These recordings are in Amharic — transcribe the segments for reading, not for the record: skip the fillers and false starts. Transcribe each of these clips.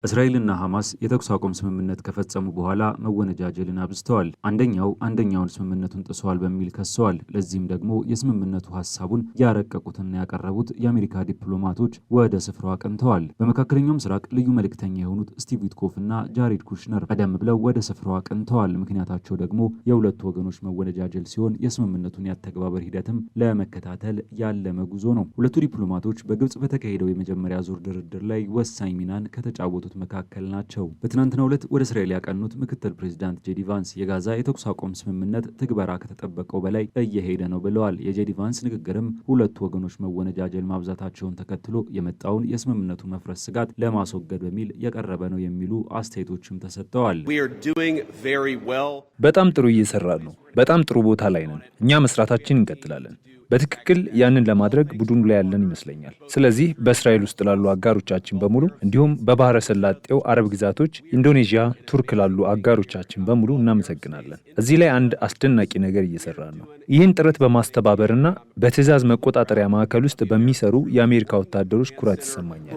እስራኤልና ሐማስ የተኩስ አቁም ስምምነት ከፈጸሙ በኋላ መወነጃጀልን አብዝተዋል። አንደኛውን ስምምነቱን ጥሰዋል በሚል ከሰዋል። ለዚህም ደግሞ የስምምነቱ ሐሳቡን ያረቀቁትና ያቀረቡት የአሜሪካ ዲፕሎማቶች ወደ ስፍራው አቅንተዋል። በመካከለኛው ምስራቅ ልዩ መልእክተኛ የሆኑት ስቲቭ ዊትኮፍ እና ጃሬድ ኩሽነር ቀደም ብለው ወደ ስፍራው አቅንተዋል። ምክንያታቸው ደግሞ የሁለቱ ወገኖች መወነጃጀል ሲሆን የስምምነቱን ያተገባበር ሂደትም ለመከታተል ያለመ ጉዞ ነው። ሁለቱ ዲፕሎማቶች በግብጽ በተካሄደው የመጀመሪያ ዙር ድርድር ላይ ወሳኝ ሚናን ከተጫወቱ መካከል ናቸው። በትናንትናው ዕለት ወደ እስራኤል ያቀኑት ምክትል ፕሬዚዳንት ጄዲ ቫንስ የጋዛ የተኩስ አቁም ስምምነት ትግበራ ከተጠበቀው በላይ እየሄደ ነው ብለዋል። የጄዲ ቫንስ ንግግርም ሁለቱ ወገኖች መወነጃጀል ማብዛታቸውን ተከትሎ የመጣውን የስምምነቱ መፍረስ ስጋት ለማስወገድ በሚል የቀረበ ነው የሚሉ አስተያየቶችም ተሰጥተዋል። በጣም ጥሩ እየሰራን ነው። በጣም ጥሩ ቦታ ላይ ነን። እኛ መስራታችን እንቀጥላለን። በትክክል ያንን ለማድረግ ቡድኑ ላይ ያለን ይመስለኛል። ስለዚህ በእስራኤል ውስጥ ላሉ አጋሮቻችን በሙሉ እንዲሁም በባህረ ሰላጤው አረብ ግዛቶች፣ ኢንዶኔዥያ፣ ቱርክ ላሉ አጋሮቻችን በሙሉ እናመሰግናለን። እዚህ ላይ አንድ አስደናቂ ነገር እየሰራን ነው። ይህን ጥረት በማስተባበርና በትዕዛዝ መቆጣጠሪያ ማዕከል ውስጥ በሚሰሩ የአሜሪካ ወታደሮች ኩራት ይሰማኛል።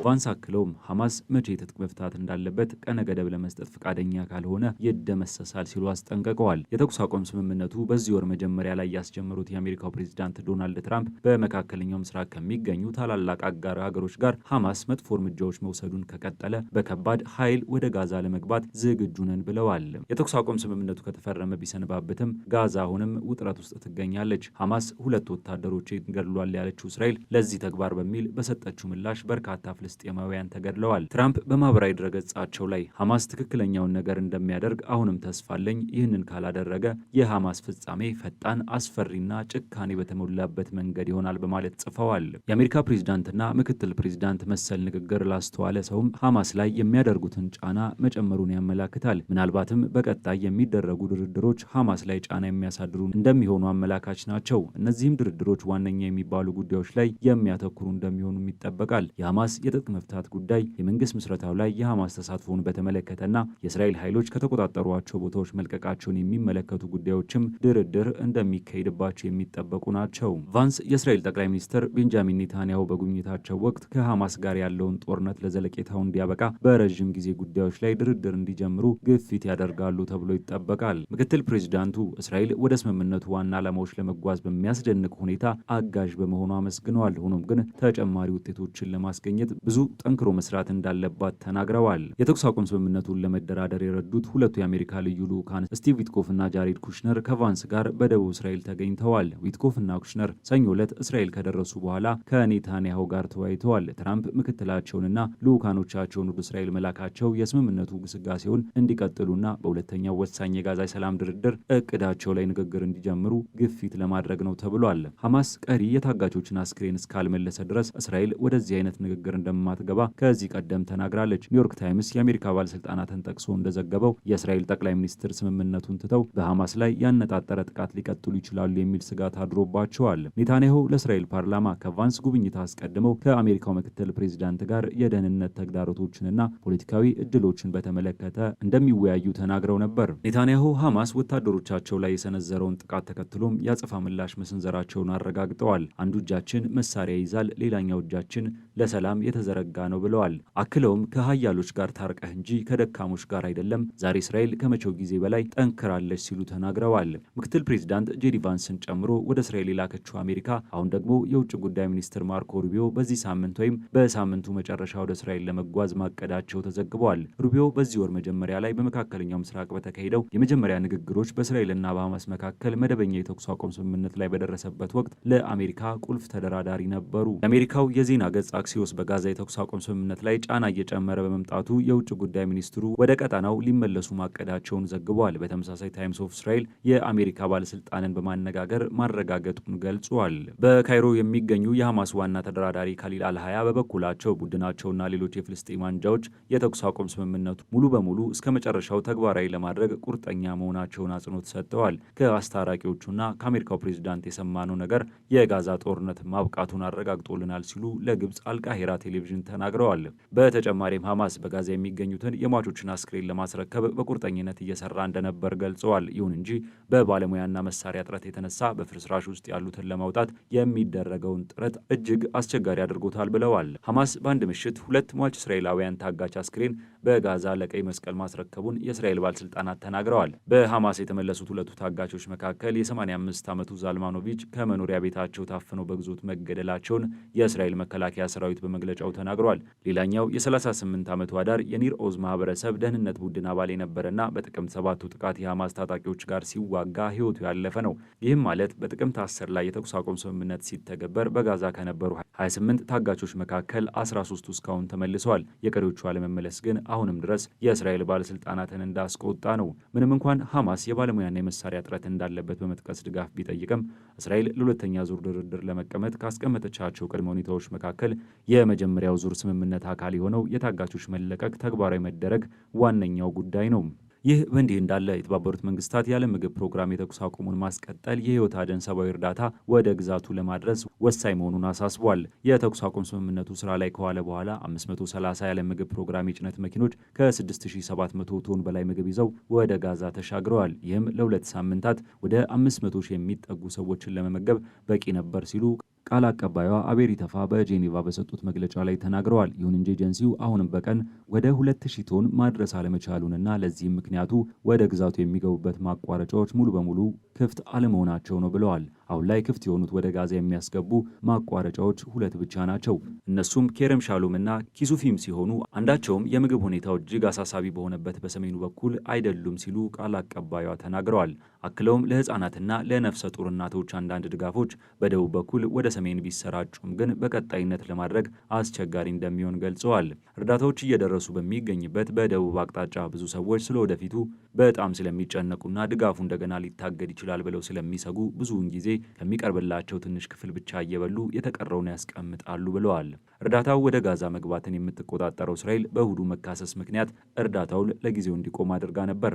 ቫንስ አክለውም ሐማስ መቼ የትጥቅ መፍታት እንዳለበት ቀነ ገደብ ለመስጠት ፈቃደኛ ካልሆነ ይደመሰሳል ሲሉ አስጠንቅቀዋል። የተኩስ አቁም ስምምነቱ በዚህ ወር መጀመሪያ ላይ ያስጀመሩት የአሜሪካው ፕሬዝዳንት ዶናልድ ትራምፕ በመካከለኛው ምስራቅ ከሚገኙ ታላላቅ አጋር ሀገሮች ጋር ሐማስ መጥፎ እርምጃዎች መውሰዱን ከቀጠለ በከባድ ኃይል ወደ ጋዛ ለመግባት ዝግጁ ነን ብለዋል። የተኩስ አቁም ስምምነቱ ከተፈረመ ቢሰነባበትም ጋዛ አሁንም ውጥረት ውስጥ ትገኛለች። ሐማስ ሁለት ወታደሮችን ገድሏል ያለችው እስራኤል ለዚህ ተግባር በሚል በሰጠችው ምላሽ በርካታ ፍልስጤማውያን ተገድለዋል። ትራምፕ በማህበራዊ ድረገጻቸው ላይ ሐማስ ትክክለኛውን ነገር እንደሚያደርግ አሁንም ተስፋ አለኝ፣ ይህንን ካላደረገ የሐማስ ፍጻሜ ፈጣን፣ አስፈሪና ጭካኔ በተሞላበት መንገድ ይሆናል በማለት ጽፈዋል። የአሜሪካ ፕሬዝዳንትና ምክትል ፕሬዝዳንት መሰል ንግግር ላስተዋለ ሰውም ሐማስ ላይ የሚያደርጉትን ጫና መጨመሩን ያመላክታል። ምናልባትም በቀጣይ የሚደረጉ ድርድሮች ሐማስ ላይ ጫና የሚያሳድሩ እንደሚሆኑ አመላካች ናቸው። እነዚህም ድርድሮች ዋነኛ የሚባሉ ጉዳዮች ላይ የሚያተኩሩ እንደሚሆኑም ይጠበቃል። የሐማስ የትጥቅ መፍታት ጉዳይ፣ የመንግስት ምስረታው ላይ የሐማስ ተሳትፎን በተመለከተና የእስራኤል ኃይሎች ከተቆጣጠሯቸው ቦታዎች መልቀቃቸውን የሚመለከቱ ጉዳዮችም ድርድር እንደሚካሄድባቸው የሚጠበቁ ናቸው። ቫንስ የእስራኤል ጠቅላይ ሚኒስትር ቤንጃሚን ኔታንያሁ በጉብኝታቸው ወቅት ከሐማስ ጋር ያለውን ጦርነት ለዘለቄታው እንዲያበቃ በረዥም ጊዜ ጉዳዮች ላይ ድርድር እንዲጀምሩ ግፊት ያደርጋሉ ተብሎ ይጠበቃል። ምክትል ፕሬዚዳንቱ እስራኤል ወደ ስምምነቱ ዋና ዓላማዎች ለመጓዝ በሚያስደንቅ ሁኔታ አጋዥ በመሆኑ አመስግነዋል። ሆኖም ግን ተጨማሪ ውጤቶችን ለማስገኘት ብዙ ጠንክሮ መስራት እንዳለባት ተናግረዋል። የተኩስ አቁም ስምምነቱን ለመደራደር የረዱት ሁለቱ የአሜሪካ ልዩ ልዑካን ስቲቭ ዊትኮፍ እና ጃሬድ ኩሽነር ከቫንስ ጋር በደቡብ እስራኤል ተገኝተዋል። ዊትኮፍ እና ኩሽነር ሰኞ ዕለት እስራኤል ከደረሱ በኋላ ከኔታንያሁ ጋር ተወያይተዋል። ትራምፕ ምክትላቸውንና ልዑካኖቻቸውን ወደ እስራኤል መላካቸው የስምምነቱ ግስጋሴውን እንዲቀጥሉና በሁለተኛው ወሳኝ የጋዛ ሰላም ድርድር እቅዳቸው ላይ ንግግር እንዲጀምሩ ግፊት ለማድረግ ነው ተብሏል። ሐማስ ቀሪ የታጋቾችን አስክሬን እስካልመለሰ ድረስ እስራኤል ወደዚህ አይነት ንግግር እንደማትገባ ከዚህ ቀደም ተናግራለች። ኒውዮርክ ታይምስ የአሜሪካ ባለስልጣናትን ጠቅሶ እንደዘገበው የእስራኤል ጠቅላይ ሚኒስትር ስምምነቱን ትተው በሐማስ ላይ ያነጣጠረ ጥቃት ሊቀጥሉ ይችላሉ የሚል ስጋት አድሮባቸዋል። ኔታንያሁ ለእስራኤል ፓርላማ ከቫንስ ጉብኝት አስቀድመው ከአሜሪካው ምክትል ፕሬዚዳንት ጋር የደህንነት ተግዳሮቶችንና ፖለቲካዊ እድሎችን በተመለከተ እንደሚወያዩ ተናግረው ነበር። ኔታንያሁ ሐማስ ወታደሮቻቸው ላይ የሰነዘረውን ጥቃት ተከትሎም የአጸፋ ምላሽ መሰንዘራቸውን አረጋግጠዋል። አንዱ እጃችን መሳሪያ ይዛል፣ ሌላኛው እጃችን ለሰላም የተዘረጋ ነው ብለዋል። አክለውም ከሀያሎች ጋር ታርቀህ እንጂ ከደካሞች ጋር አይደለም፣ ዛሬ እስራኤል ከመቼው ጊዜ በላይ ጠንክራለች ሲሉ ተናግረዋል። ምክትል ፕሬዚዳንት ጄዲ ቫንስን ጨምሮ ወደ እስራኤል የላከችው አሜሪካ አሁን ደግሞ የውጭ ጉዳይ ሚኒስትር ማርኮ ሩቢዮ በዚህ ሳምንት ወይም በሳምንቱ መጨረሻ ወደ እስራኤል ለመጓዝ ማቀዳቸው ተዘግቧል። ሩቢዮ በዚህ ወር መጀመሪያ ላይ በመካከለኛው ምስራቅ በተካሄደው የመጀመሪያ ንግግሮች በእስራኤልና በሐማስ መካከል መደበኛ የተኩስ አቁም ስምምነት ላይ በደረሰበት ወቅት ለአሜሪካ ቁልፍ ተደራዳሪ ነበሩ። የአሜሪካው የዜና ገጽ አክሲዮስ በጋዛ የተኩስ አቁም ስምምነት ላይ ጫና እየጨመረ በመምጣቱ የውጭ ጉዳይ ሚኒስትሩ ወደ ቀጠናው ሊመለሱ ማቀዳቸውን ዘግቧል። በተመሳሳይ ታይምስ ኦፍ እስራኤል የአሜሪካ ባለስልጣንን በማነጋገር ማረጋገጡን ገልጿል። በካይሮ የሚገኙ የሐማስ ዋና ተደራዳሪ ካሊል አልሃያ በበኩላቸው ቡድናቸውና ሌሎች የፍልስጤም አንጃዎች የተኩስ አቁም ስምምነቱ ሙሉ በሙሉ እስከ መጨረሻው ተግባራዊ ለማድረግ ቁርጠኛ መሆናቸውን አጽንኦት ሰጥተዋል። ከአስታራቂዎቹና ከአሜሪካው ፕሬዝዳንት የሰማነው ነገር የጋዛ ጦርነት ማብቃቱን አረጋግጦልናል ሲሉ ለግብፅ አልቃሂራ ቴሌቪዥን ተናግረዋል። በተጨማሪም ሐማስ በጋዛ የሚገኙትን የሟቾችን አስክሬን ለማስረከብ በቁርጠኝነት እየሰራ እንደነበር ገልጸዋል። ይሁን እንጂ በባለሙያ ባለሙያና መሳሪያ እጥረት የተነሳ በፍርስራሽ ውስጥ ያሉትን ለማውጣት የሚደረገውን ጥረት እጅግ አስቸጋሪ አድርጎታል ብለዋል። ሐማስ በአንድ ምሽት 2 ሟች እስራኤላውያን ታጋች አስክሬን በጋዛ ለቀይ መስቀል ማስረከቡን የእስራኤል ባለስልጣናት ተናግረዋል። በሐማስ የተመለሱት 2 ታጋቾች መካከል የ85 ዓመቱ ዛልማኖቪች ከመኖሪያ ቤታቸው ታፍነው በግዞት መገደላቸውን የእስራኤል መከላከያ ሰራዊት በመግለጫው ተናግሯል። ሌላኛው የ38 ዓመቱ አዳር የኒር ኦዝ ማህበረሰብ ደህንነት ቡድን አባል የነበረና በጥቅምት 7ቱ ጥቃት የሐማስ ታጣቂዎች ጋር ሲዋጋ ሕይወቱ ያለፈ ነው። ይህም ማለት በጥቅምት 10 ላይ የተኩስ አቁም ስምምነት ሲተገበር በጋዛ ከነበሩ 28 ታጋቾች መካከል 13ቱ እስካሁን ተመልሰዋል። የቀሪዎቹ አለመመለስ ግን አሁንም ድረስ የእስራኤል ባለስልጣናትን እንዳስቆጣ ነው። ምንም እንኳን ሐማስ የባለሙያና የመሳሪያ እጥረት እንዳለበት በመጥቀስ ድጋፍ ቢጠይቅም እስራኤል ለሁለተኛ ዙር ድርድር ለመቀመጥ ካስቀመጠቻቸው ቅድመ ሁኔታዎች መካከል የመጀመሪያው ዙር ስምምነት አካል የሆነው የታጋቾች መለቀቅ ተግባራዊ መደረግ ዋነኛው ጉዳይ ነው። ይህ በእንዲህ እንዳለ የተባበሩት መንግስታት የዓለም ምግብ ፕሮግራም የተኩስ አቁሙን ማስቀጠል የህይወት አድን ሰብአዊ እርዳታ ወደ ግዛቱ ለማድረስ ወሳኝ መሆኑን አሳስቧል። የተኩስ አቁም ስምምነቱ ስራ ላይ ከዋለ በኋላ 530 የዓለም ምግብ ፕሮግራም የጭነት መኪኖች ከ6700 ቶን በላይ ምግብ ይዘው ወደ ጋዛ ተሻግረዋል። ይህም ለ2 ሳምንታት ወደ 500 ሺህ የሚጠጉ ሰዎችን ለመመገብ በቂ ነበር ሲሉ ቃል አቀባዩዋ አቤሪ ተፋ በጄኔቫ በሰጡት መግለጫ ላይ ተናግረዋል። ይሁን እንጂ ኤጀንሲው አሁንም በቀን ወደ 2000 ቶን ማድረስ አለመቻሉንና ለዚህም ምክንያቱ ወደ ግዛቱ የሚገቡበት ማቋረጫዎች ሙሉ በሙሉ ክፍት አለመሆናቸው ነው ብለዋል። አሁን ላይ ክፍት የሆኑት ወደ ጋዛ የሚያስገቡ ማቋረጫዎች 2 ብቻ ናቸው። እነሱም ኬረም ሻሎም እና ኪሱፊም ሲሆኑ አንዳቸውም የምግብ ሁኔታው እጅግ አሳሳቢ በሆነበት በሰሜኑ በኩል አይደሉም ሲሉ ቃል አቀባዩዋ ተናግረዋል። አክለውም ለህፃናትና ለነፍሰ ጡር እናቶች አንዳንድ ድጋፎች በደቡብ በኩል ወደ ሰሜን ቢሰራጩም ግን በቀጣይነት ለማድረግ አስቸጋሪ እንደሚሆን ገልጸዋል። እርዳታዎች እየደረሱ በሚገኝበት በደቡብ አቅጣጫ ብዙ ሰዎች ስለወደፊቱ በጣም ስለሚጨነቁና ድጋፉ እንደገና ሊታገድ ይችላል ብለው ስለሚሰጉ ብዙውን ጊዜ ከሚቀርብላቸው ትንሽ ክፍል ብቻ እየበሉ የተቀረውን ያስቀምጣሉ ብለዋል። እርዳታው ወደ ጋዛ መግባትን የምትቆጣጠረው እስራኤል በእሁዱ መካሰስ ምክንያት እርዳታው ለጊዜው እንዲቆም አድርጋ ነበር።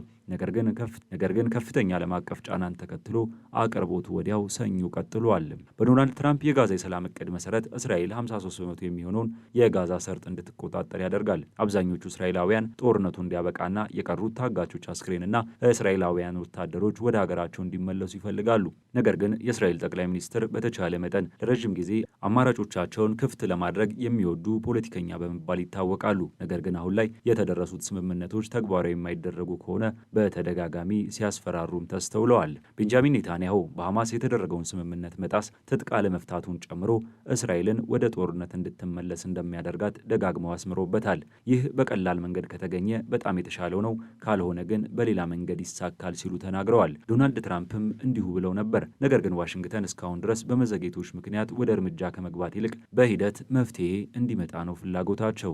ነገር ግን ከፍተኛ ዓለም አቀፍ ጫናን ተከትሎ አቅርቦቱ ወዲያው ሰኞ ቀጥሏል። በዶናልድ ትራምፕ የጋዛ የሰላም እቅድ መሰረት እስራኤል 53 በመቶ የሚሆነውን የጋዛ ሰርጥ እንድትቆጣጠር ያደርጋል። አብዛኞቹ እስራኤላውያን ጦርነቱ እንዲያበቃና የቀሩት ታጋቾች አስክሬንና እስራኤላውያን ወታደሮች ወደ ሀገራቸው እንዲመለሱ ይፈልጋሉ። ነገር ግን የእስራኤል ጠቅላይ ሚኒስትር በተቻለ መጠን ለረዥም ጊዜ አማራጮቻቸውን ክፍት ለማድረግ የሚወዱ ፖለቲከኛ በመባል ይታወቃሉ። ነገር ግን አሁን ላይ የተደረሱት ስምምነቶች ተግባራዊ የማይደረጉ ከሆነ በተደጋጋሚ ሲያስፈራሩም ተስተውለዋል። ቤንጃሚን ኔታንያሁ በሐማስ የተደረገውን ስምምነት መጣስ ትጥቅ አለመፍታቱን ጨምሮ እስራኤልን ወደ ጦርነት እንድትመለስ እንደሚያደርጋት ደጋግመው አስምሮበታል። ይህ በቀላል መንገድ ከተገኘ በጣም የተሻለው ነው፣ ካልሆነ ግን በሌላ መንገድ ይሳካል ሲሉ ተናግረዋል። ዶናልድ ትራምፕም እንዲሁ ብለው ነበር። ነገር ግን ዋሽንግተን እስካሁን ድረስ በመዘግየቶች ምክንያት ወደ እርምጃ ከመግባት ይልቅ በሂደት መፍትሄ እንዲመጣ ነው ፍላጎታቸው።